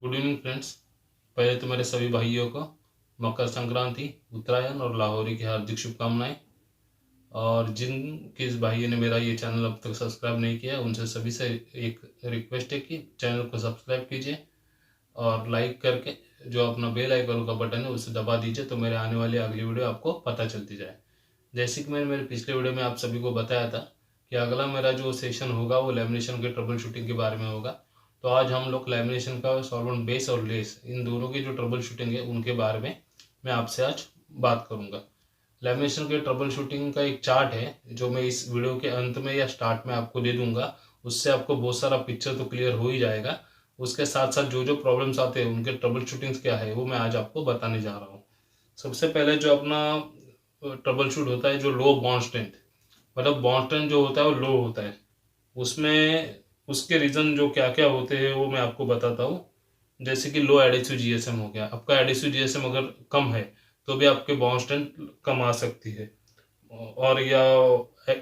Good evening friends. पहले तो मेरे सभी भाइयों को मकर संक्रांति, उत्तरायण और लाहौरी की हार्दिक शुभकामनाएं। और जिन किस भाइयों ने मेरा ये चैनल अब तक सब्सक्राइब नहीं किया, उनसे सभी से एक रिक्वेस्ट है कि चैनल को सब्सक्राइब कीजिए और लाइक करके जो अपना बेल आइकन का बटन है उसे दबा दीजिए, तो मेरे आने वाली अगली वीडियो आपको पता चलती जाए। जैसे कि मैंने मेरे पिछले वीडियो में आप सभी को बताया था कि अगला मेरा जो सेशन होगा वो लैमिनेशन के ट्रबल शूटिंग के बारे में होगा। तो आज हम लोग लैमिनेशन का सॉल्वेंट बेस और लेस, इन दोनों की जो ट्रबल शूटिंग है उनके बारे में मैं आपसे आज बात करूंगा। लैमिनेशन के ट्रबल शूटिंग का एक चार्ट है जो मैं इस वीडियो के अंत में या स्टार्ट में आपको दे दूंगा। उससे आपको बहुत सारा पिक्चर तो क्लियर हो ही जाएगा। उसके साथ साथ जो जो प्रॉब्लम्स आते हैं उनके ट्रबल शूटिंग्स क्या है वो मैं आज आपको बताने जा रहा हूँ। सबसे पहले जो अपना ट्रबल शूट होता है, जो लो बॉन्ड स्ट्रेंथ, मतलब बॉन्ड स्ट्रेंथ जो होता है वो लो होता है, उसमें उसके रीज़न जो क्या क्या होते हैं वो मैं आपको बताता हूँ। जैसे कि लो एडेसिव जीएसएम हो गया, आपका एडेसिव जीएसएम अगर कम है तो भी आपके बॉन्ड स्ट्रेंथ कम आ सकती है। और या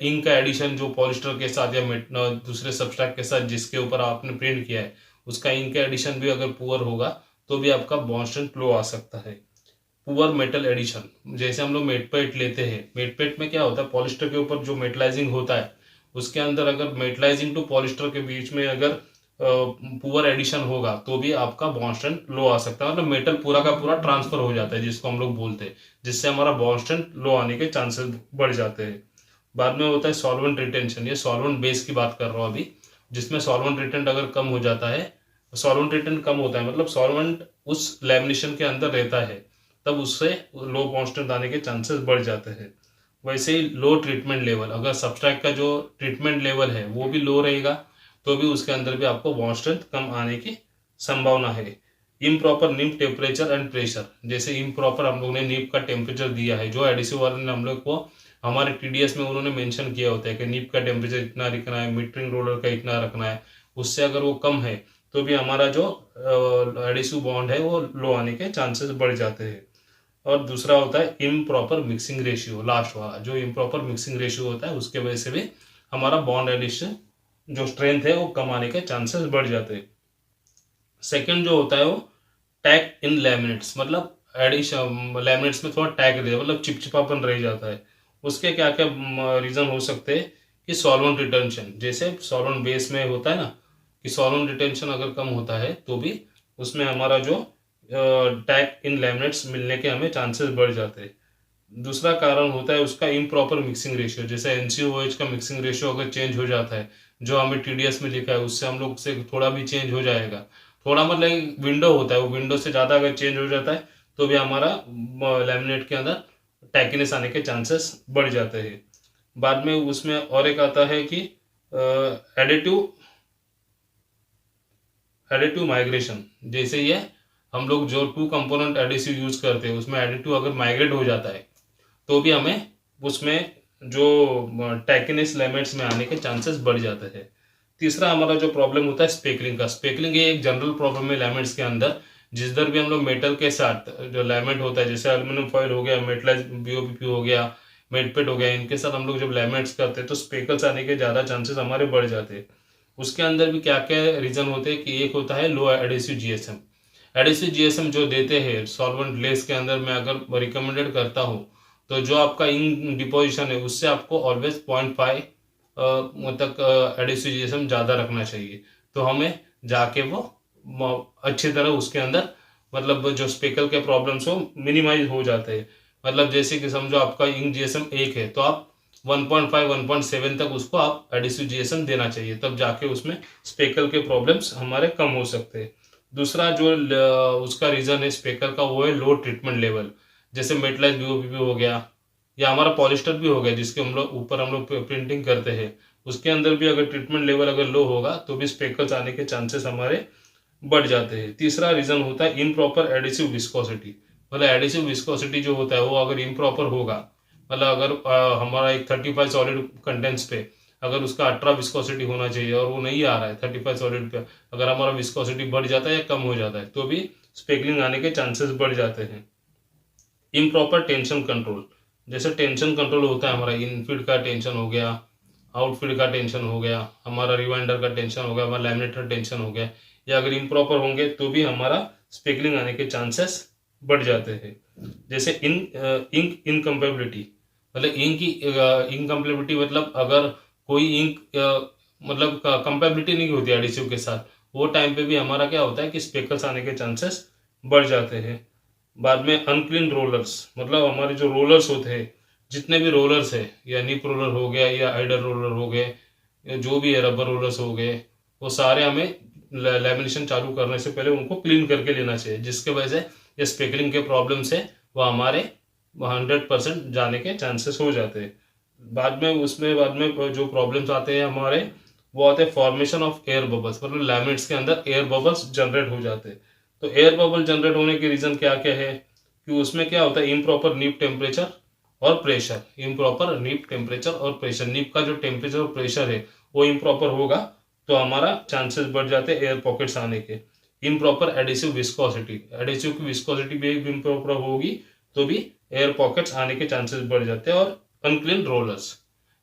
इंक का एडिशन जो पॉलिस्टर के साथ या दूसरे सब्सट्रैक्ट के साथ जिसके ऊपर आपने प्रिंट किया है उसका इंक का एडिशन भी अगर पुअर होगा तो भी आपका बॉन्ड स्ट्रेंथ लो आ सकता है। पुअर मेटल एडिशन, जैसे हम लोग मेटपेट लेते हैं, मेटपेट में क्या होता है, पॉलिस्टर के ऊपर जो मेटलाइजिंग होता है उसके अंदर अगर मेटलाइजिंग टू पॉलिस्टर के बीच में अगर पुअर एडिशन होगा तो भी आपका बॉन्ड स्ट्रेंथ लो आ सकता है। मतलब मेटल पूरा का पूरा ट्रांसफर हो जाता है जिसको हम लोग बोलते हैं, जिससे हमारा बॉन्ड स्ट्रेंथ लो आने के चांसेस बढ़ जाते हैं। बाद में होता है सॉल्वेंट रिटेंशन, ये सॉल्वेंट बेस की बात कर रहा हूँ अभी, जिसमें सॉल्वेंट रिटेंट अगर कम हो जाता है, सॉल्वेंट रिटेंट कम होता है मतलब सॉल्वेंट उस लैमिनेशन के अंदर रहता है, तब उससे लो बॉन्ड स्ट्रेंथ आने के चांसेस बढ़ जाते हैं। वैसे ही लो ट्रीटमेंट लेवल, अगर सब्सट्रैक्ट का जो ट्रीटमेंट लेवल है वो भी लो रहेगा तो भी उसके अंदर भी आपको बॉन्ड स्ट्रेंथ कम आने की संभावना है। Improper nib temperature and pressure, जैसे इम्प्रॉपर हम लोग ने निप का टेम्परेचर दिया है, जो एडिसिव वाले ने हम लोग को हमारे टीडीएस में उन्होंने मेंशन किया होता है कि निप का टेम्परेचर इतना रखना है, मीटरिंग रोलर का इतना रखना है, उससे अगर वो कम है तो भी हमारा जो एडिसिव बॉन्ड है वो लो आने के चांसेस बढ़ जाते हैं। और दूसरा होता है इम्प्रॉपर मिक्सिंग रेशियो, लास्ट वाला जो इम्प्रॉपर मिक्सिंग रेशियो होता है उसके वजह से भी हमारा बॉन्ड एडिशन जो स्ट्रेंथ है वो कम आने के चांसेस बढ़ जाते हैं। सेकंड जो होता है वो टैग इन लैमिनेट्स, मतलब एडिशन लैमिनेट्स में थोड़ा टैग रह, मतलब चिपचिपापन रह जाता है। उसके क्या क्या रीजन हो सकते हैं कि सॉल्वेंट रिटेंशन, जैसे सॉल्वेंट बेस में होता है ना कि सॉल्वेंट रिटेंशन अगर कम होता है तो भी उसमें हमारा जो टैग इन लैमिनेट्स मिलने के हमें चांसेस बढ़ जाते हैं। दूसरा कारण होता है उसका इम्प्रॉपर मिक्सिंग रेशियो, जैसे एनसीओएच का मिक्सिंग रेशियो अगर चेंज हो जाता है, जो हमें टीडीएस में लिखा है उससे हम लोग से थोड़ा भी चेंज हो जाएगा, थोड़ा मतलब एक विंडो होता है, वो विंडो से ज़्यादा अगर चेंज हो जाता है तो भी हमारा लैमिनेट के अंदर टैकिनेस आने के चांसेस बढ़ जाते हैं। बाद में उसमें और एक आता है कि एडिटिव एडिटिव माइग्रेशन, जैसे ये हम लोग जो टू कंपोनेंट एडिसिव यूज करते हैं उसमें एडिटिव अगर माइग्रेट हो जाता है तो भी हमें उसमें जो टैकिनेस लिमिट्स में आने के चांसेस बढ़ जाते हैं। तीसरा हमारा जो प्रॉब्लम होता है स्पेकलिंग का, स्पेकलिंग ये एक जनरल प्रॉब्लम है लैमिनेट्स के अंदर। जिस दर भी हम लोग मेटल के साथ जो लैमिनेट होता है, जैसे एल्यूमिनियम फॉइल हो गया, मेटलाइज बीओपीपी हो गया, मेटपेट हो गया, इनके साथ हम लोग जब लैमिनेट्स करते हैं तो स्पेकल्स आने के ज़्यादा चांसेस हमारे बढ़ जाते हैं। उसके अंदर भी क्या क्या रीज़न होते हैं कि एक होता है लो एडेसिव जीएसएम। एडेसिव जीएसएम जो देते हैं सॉल्वेंट लेस के अंदर मैं अगर रिकमेंडेड करता हूँ तो जो आपका इंक डिपोजिशन है उससे आपको ऑलवेज 0.5 तक एडेसिव जीएसएम ज़्यादा रखना चाहिए, तो हमें जाके वो अच्छी तरह उसके अंदर मतलब जो स्पेकल के प्रॉब्लम्स हो मिनिमाइज हो जाते हैं। मतलब जैसे कि समझो आपका इंक जीएसएम 1 है तो आप 1.5 1.7 तक उसको आप एडिसिव जीएसएम देना चाहिए, तब जाके उसमें स्पेकल के प्रॉब्लम्स हमारे कम हो सकते हैं। दूसरा जो उसका रीज़न है स्पेकल का वो है लो ट्रीटमेंट लेवल, जैसे मेटलाइज बीओपीपी हो गया या हमारा पॉलिस्टर भी हो गया जिसके हम लोग ऊपर हम लोग प्रिंटिंग करते हैं, उसके अंदर भी अगर ट्रीटमेंट लेवल अगर लो होगा तो भी स्पेकल्स आने के चांसेस हमारे बढ़ जाते हैं। तीसरा रीज़न होता है इम्प्रॉपर एडिसिव विस्कोसिटी, मतलब एडिसिव विस्कोसिटी जो होता है वो अगर इम्प्रॉपर होगा, मतलब अगर हमारा एक 35 सॉलिड कंटेंट्स पे अगर उसका 18 विस्कोसिटी होना चाहिए और वो नहीं आ रहा है 35 सॉलिड पे, अगर हमारा विस्कोसिटी बढ़ जाता है या कम हो जाता है तो भी स्पेकलिंग आने के चांसेस बढ़ जाते हैं। इम्प्रॉपर टेंशन कंट्रोल, जैसे टेंशन कंट्रोल होता है हमारा इनफील्ड का टेंशन हो गया, आउटफील्ड का टेंशन हो गया, हमारा रिवाइंडर का टेंशन हो गया, हमारा लैमिनेटर टेंशन हो गया, या अगर इम्प्रॉपर होंगे तो भी हमारा स्पेकलिंग आने के चांसेस बढ़ जाते हैं। जैसे इंक इनकम्पेबिलिटी, मतलब इंक की इनकम्पेबिलिटी मतलब अगर कोई इंक मतलब कंपेबिलिटी नहीं होती एडिसिव के साथ, वो टाइम पे भी हमारा क्या होता है कि स्पेकल्स आने के चांसेस बढ़ जाते हैं। बाद में अनक्लीन रोलर्स, मतलब हमारे जो रोलर्स होते हैं, जितने भी रोलर्स है, या निप रोलर हो गया या आइडल रोलर हो गए, या जो भी है रबर रोलर्स हो गए, वो सारे हमें लैमिनेशन चालू करने से पहले उनको क्लीन करके लेना चाहिए, जिसके वजह से ये स्पेकलिंग के प्रॉब्लम्स है वो हमारे 100% जाने के चांसेस हो जाते हैं। बाद में जो प्रॉब्लम्स आते हैं हमारे, वो आते हैं फॉर्मेशन ऑफ एयर बबल्स, मतलब लैमिनेट्स के अंदर एयर बबल्स जनरेट हो जाते हैं। तो एयर बबल जनरेट होने के रीज़न क्या क्या है कि उसमें क्या होता है, इम्प्रॉपर नीप टेम्परेचर और प्रेशर। इम्प्रॉपर नीप टेम्परेचर और प्रेशर, नीप का जो टेम्परेचर और प्रेशर है वो इम्प्रॉपर होगा तो हमारा चांसेस बढ़ जाते हैं एयर पॉकेट्स आने के। इम्प्रॉपर एडिसिव विस्कोसिटी, एडिसिव की विस्कोसिटी भी इम्प्रॉपर होगी तो भी एयर पॉकेट्स आने के चांसेस बढ़ जाते हैं। और अनक्लीन रोलर्स,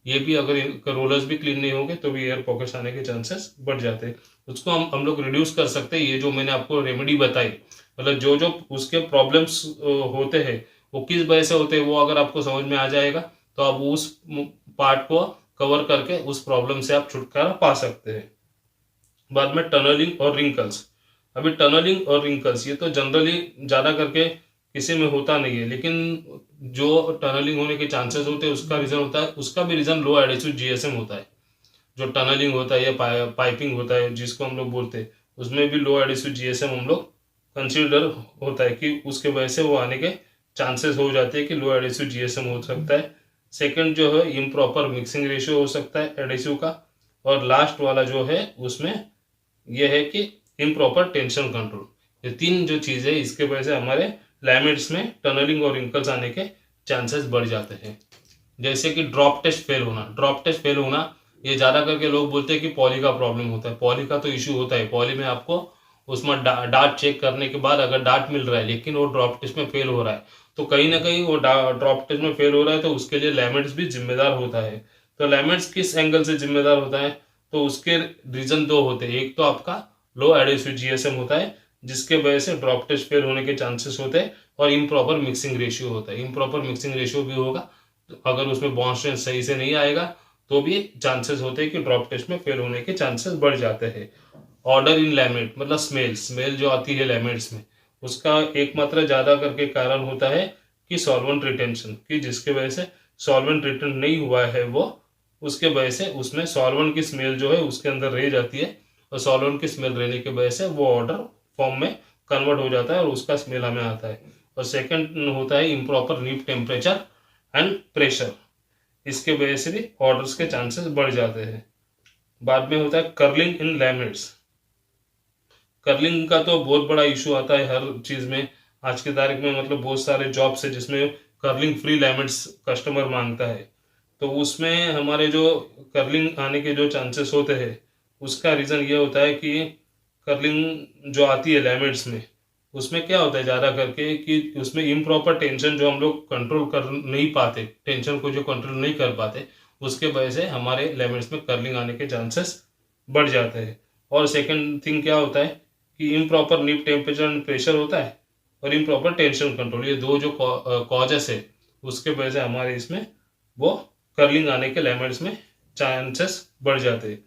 ये भी अगर रोलर्स भी क्लीन नहीं होंगे तो भी एयर पॉकेट्स आने के चांसेस बढ़ जाते हैं। उसको हम लोग रिड्यूस कर सकते हैं। ये जो मैंने आपको रेमेडी बताई, मतलब जो जो उसके प्रॉब्लम्स होते हैं वो किस वजह से होते हैं, वो अगर आपको समझ में आ जाएगा तो आप उस पार्ट को कवर करके उस प्रॉब्लम से आप छुटकारा पा सकते हैं। बाद में टनलिंग और रिंकल्स। अभी टनलिंग और रिंकल्स ये तो जनरली ज़्यादा करके किसी में होता नहीं है, लेकिन जो टनलिंग होने के चांसेस होते हैं उसका रीज़न होता है, उसका भी रीज़न लो एडिसिव जीएसएम होता है। जो टनलिंग होता है या पाइपिंग होता है जिसको हम लोग बोलते हैं, उसमें भी लो एडिसिव जीएसएम हम लोग कंसिडर होता है कि उसके वजह से वो आने के चांसेस हो जाते हैं कि लो एडिसिव जीएसएम हो सकता है। सेकंड जो है इम्प्रॉपर मिक्सिंग रेशियो हो सकता है एडिसिव का। और लास्ट वाला जो है उसमें यह है कि इम्प्रॉपर टेंशन कंट्रोल। ये तीन जो चीज़ है इसके वजह से हमारे लैमिनेट्स में टनलिंग और रिंकल्स आने के चांसेस बढ़ जाते हैं। जैसे कि ड्रॉप टेस्ट फेल होना, ड्रॉप टेस्ट फेल होना ये ज़्यादा करके लोग बोलते हैं कि पॉली का प्रॉब्लम होता है। पॉली का तो इशू होता है, पॉली में आपको उसमें डाट चेक करने के बाद अगर डाट मिल रहा है लेकिन वो ड्रॉप टेस्ट में फेल हो रहा है, तो कहीं ना कहीं वो ड्रॉप टेस्ट में फेल हो रहा है तो उसके लिए लैमिनेट्स भी जिम्मेदार होता है। तो लैमिनेट्स किस एंगल से जिम्मेदार होता है, तो उसके रीजन दो होते हैं। एक तो आपका लो एडिसिव जीएसएम होता है जिसके वजह से ड्रॉप टेस्ट फेल होने के चांसेस होते हैं, और इम्प्रॉपर मिक्सिंग रेशियो होता है। इम्प्रॉपर मिक्सिंग रेशियो भी होगा तो अगर उसमें बॉन्ड स्ट्रेंथ सही से नहीं आएगा तो भी चांसेस होते हैं कि ड्रॉप टेस्ट में फेल होने के चांसेस बढ़ जाते हैं। ऑर्डर इन लैमिनेट, मतलब स्मेल जो आती है लैमिनेट्स में, उसका एकमात्र ज़्यादा करके कारण होता है कि सॉल्वेंट रिटेंशन, कि जिसके वजह से सॉल्वेंट रिटेन नहीं हुआ है वो, उसके वजह से उसमें सॉल्वेंट की स्मेल जो है उसके अंदर रह जाती है, और सॉल्वेंट की स्मेल रहने की वजह से वो ऑर्डर फॉर्म में कन्वर्ट हो जाता है और उसका स्मेल हमें आता है। और सेकंड होता है इम्प्रॉपर नीप टेम्परेचर एंड प्रेशर, इसके वजह से भी ऑर्डर्स के चांसेस बढ़ जाते हैं। बाद में होता है कर्लिंग इन लैमिनेट्स। कर्लिंग का तो बहुत बड़ा इशू आता है हर चीज़ में आज की तारीख में, मतलब बहुत सारे जॉब्स है जिसमें कर्लिंग फ्री लैमिनेट्स कस्टमर मांगता है। तो उसमें हमारे जो कर्लिंग आने के जो चांसेस होते हैं उसका रीज़न ये होता है कि कर्लिंग जो आती है लैमिनेट्स में, उसमें क्या होता है ज़्यादा करके कि उसमें इम्प्रॉपर टेंशन जो हम लोग कंट्रोल कर नहीं पाते, टेंशन को जो कंट्रोल नहीं कर पाते, उसके वजह से हमारे लैमिनेट्स में कर्लिंग आने के चांसेस बढ़ जाते हैं। और सेकंड थिंग क्या होता है कि इम्प्रॉपर नीप टेम्परेचर एंड प्रेशर होता है, और इम्प्रॉपर टेंशन कंट्रोल, ये दो जो कॉजेस है उसके वजह से हमारे इसमें वो कर्लिंग आने के लैमिनेट्स में चांसेस बढ़ जाते हैं।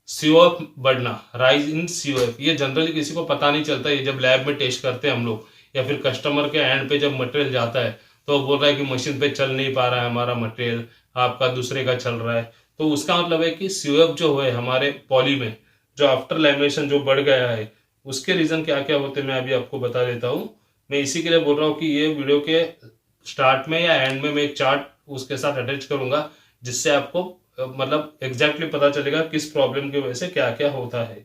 सीओएफ बढ़ना, राइज इन सीओएफ, ये जनरली किसी को पता नहीं चलता। ये जब लैब में टेस्ट करते हैं हम लोग या फिर कस्टमर के एंड पे जब मटेरियल जाता है तो वो बोल रहा है कि मशीन पे चल नहीं पा रहा है हमारा मटेरियल, आपका दूसरे का चल रहा है। तो उसका मतलब है कि सीओएफ जो है हमारे पॉली में, जो आफ्टर लैमिनेशन जो बढ़ गया है, उसके रीज़न क्या क्या होते हैं मैं अभी आपको बता देता हूँ। मैं इसी के लिए बोल रहा हूँ कि ये वीडियो के स्टार्ट में या एंड में मैं एक चार्ट उसके साथ अटैच करूँगा जिससे आपको मतलब एग्जैक्टली पता चलेगा किस प्रॉब्लम की वजह से क्या क्या होता है।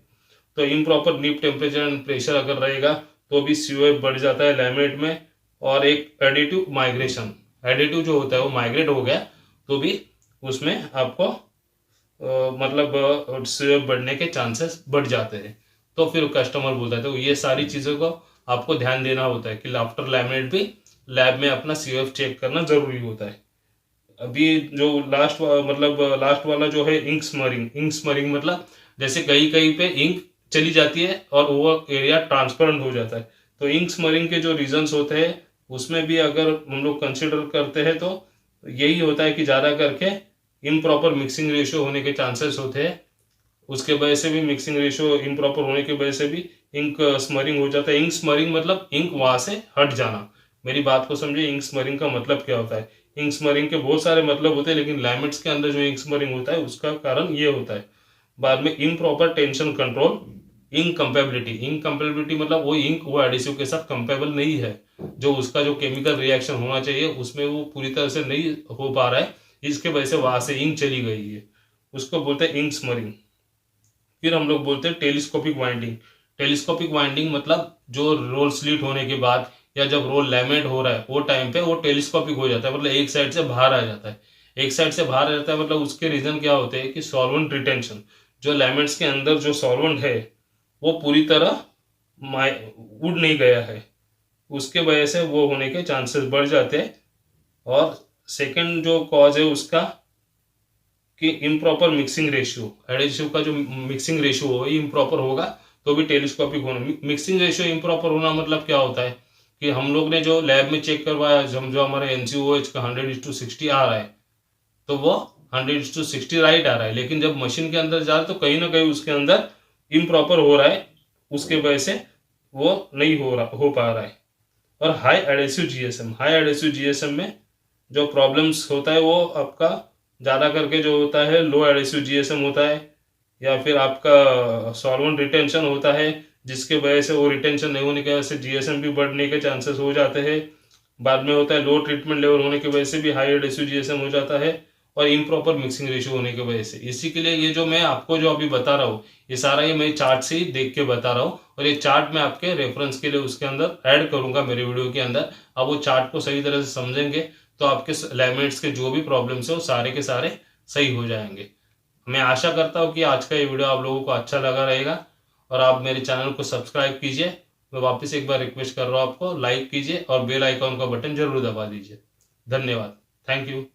तो इम्प्रॉपर नीप टेम्परेचर एंड प्रेशर अगर रहेगा तो भी सीओएफ बढ़ जाता है लैमिनेट में। और एक एडिटिव माइग्रेशन, एडिटिव जो होता है वो माइग्रेट हो गया तो भी उसमें आपको मतलब सीओएफ बढ़ने के चांसेस बढ़ जाते हैं। तो फिर कस्टमर बोलता है, तो ये सारी चीज़ों को आपको ध्यान देना होता है कि आफ्टर लैमिनेट भी लैब में अपना सीओएफ चेक करना जरूरी होता है। अभी जो लास्ट वाला जो है इंक स्मरिंग, इंक स्मरिंग मतलब जैसे कहीं कहीं पे इंक चली जाती है और वो एरिया ट्रांसपेरेंट हो जाता है। तो इंक स्मरिंग के जो रीजंस होते हैं उसमें भी अगर हम लोग कंसिडर करते हैं तो यही होता है कि ज़्यादा करके इम्प्रॉपर मिक्सिंग रेशियो होने के चांसेस होते हैं। उसके वजह से भी मिक्सिंग रेशियो इम्प्रॉपर होने की वजह से भी इंक स्मरिंग हो जाता है। इंक स्मरिंग मतलब इंक वहां से हट जाना। मेरी बात को समझिए, इंक स्मरिंग का मतलब क्या होता है। इंक स्मरिंग के बहुत सारे मतलब होते हैं, लेकिन लैमिट्स के अंदर जो इंक स्मरिंग होता है उसका कारण ये होता है। बाद में improper tension control, incompatibility. Incompatibility मतलब वो इंक वो एडिसिव के साथ कंपेबल नहीं है, जो उसका जो केमिकल रिएक्शन होना चाहिए उसमें वो पूरी तरह से नहीं हो पा रहा है, इसके वजह से वहां से इंक चली गई है, उसको बोलते हैं इंक स्मरिंग। फिर हम लोग बोलते हैं टेलीस्कोपिक वाइंडिंग। टेलीस्कोपिक वाइंडिंग मतलब जो रोल स्लिट होने के बाद या जब रोल लैमिनेट हो रहा है वो टाइम पे वो टेलीस्कोपिक हो जाता है, मतलब एक साइड से बाहर आ जाता है। एक साइड से बाहर आ जाता है मतलब उसके रीजन क्या होते हैं कि सॉल्वेंट रिटेंशन। जो लैमिनेट्स के अंदर जो सॉल्वेंट है वो पूरी तरह उड़ नहीं गया है, उसके वजह से वो होने के चांसेस बढ़ जाते हैं। और सेकंड जो कॉज है उसका कि इम्प्रॉपर मिक्सिंग रेशियो, एडिसिव का जो मिक्सिंग रेशियो हो इम्प्रॉपर होगा तो भी टेलीस्कोपिक होना। मिक्सिंग रेशियो इम्प्रॉपर होना मतलब क्या होता है कि हम लोग ने जो लैब में चेक करवाया, जो हमारे NCOH का 100:60 आ रहा है तो वो 100:60 राइट आ रहा है, लेकिन जब मशीन के अंदर जा रहा है तो कहीं ना कहीं उसके अंदर इम्प्रॉपर हो रहा है, उसके वजह से वो नहीं हो पा रहा है। और high adhesive GSM, high adhesive GSM में जो प्रॉब्लम्स होता है वो आपका ज़्यादा करके जो होता है लो एडेसिव जीएसएम होता है, या फिर आपका सॉल्वेंट रिटेंशन होता है, जिसके वजह से वो रिटेंशन नहीं होने की वजह से जीएसएम भी बढ़ने के चांसेस हो जाते हैं। बाद में होता है लो ट्रीटमेंट लेवल होने की वजह से भी हाई एडेसिव जीएसएम हो जाता है, और इम्प्रॉपर मिक्सिंग रेशियो होने की वजह से। इसी के लिए ये जो मैं आपको जो अभी बता रहा हूँ ये सारा ये मैं चार्ट से ही देख के बता रहा हूँ, और ये चार्ट मैं आपके रेफरेंस के लिए उसके अंदर ऐड करूंगा मेरे वीडियो के अंदर। आप वो चार्ट को सही तरह से समझेंगे तो आपके लैमिनेट्स के जो भी प्रॉब्लम्स है वो सारे के सारे सही हो जाएंगे। मैं आशा करता हूँ कि आज का ये वीडियो आप लोगों को अच्छा लगा रहेगा, और आप मेरे चैनल को सब्सक्राइब कीजिए। मैं वापस एक बार रिक्वेस्ट कर रहा हूँ आपको, लाइक कीजिए और बेल आइकॉन का बटन जरूर दबा दीजिए। धन्यवाद। Thank you.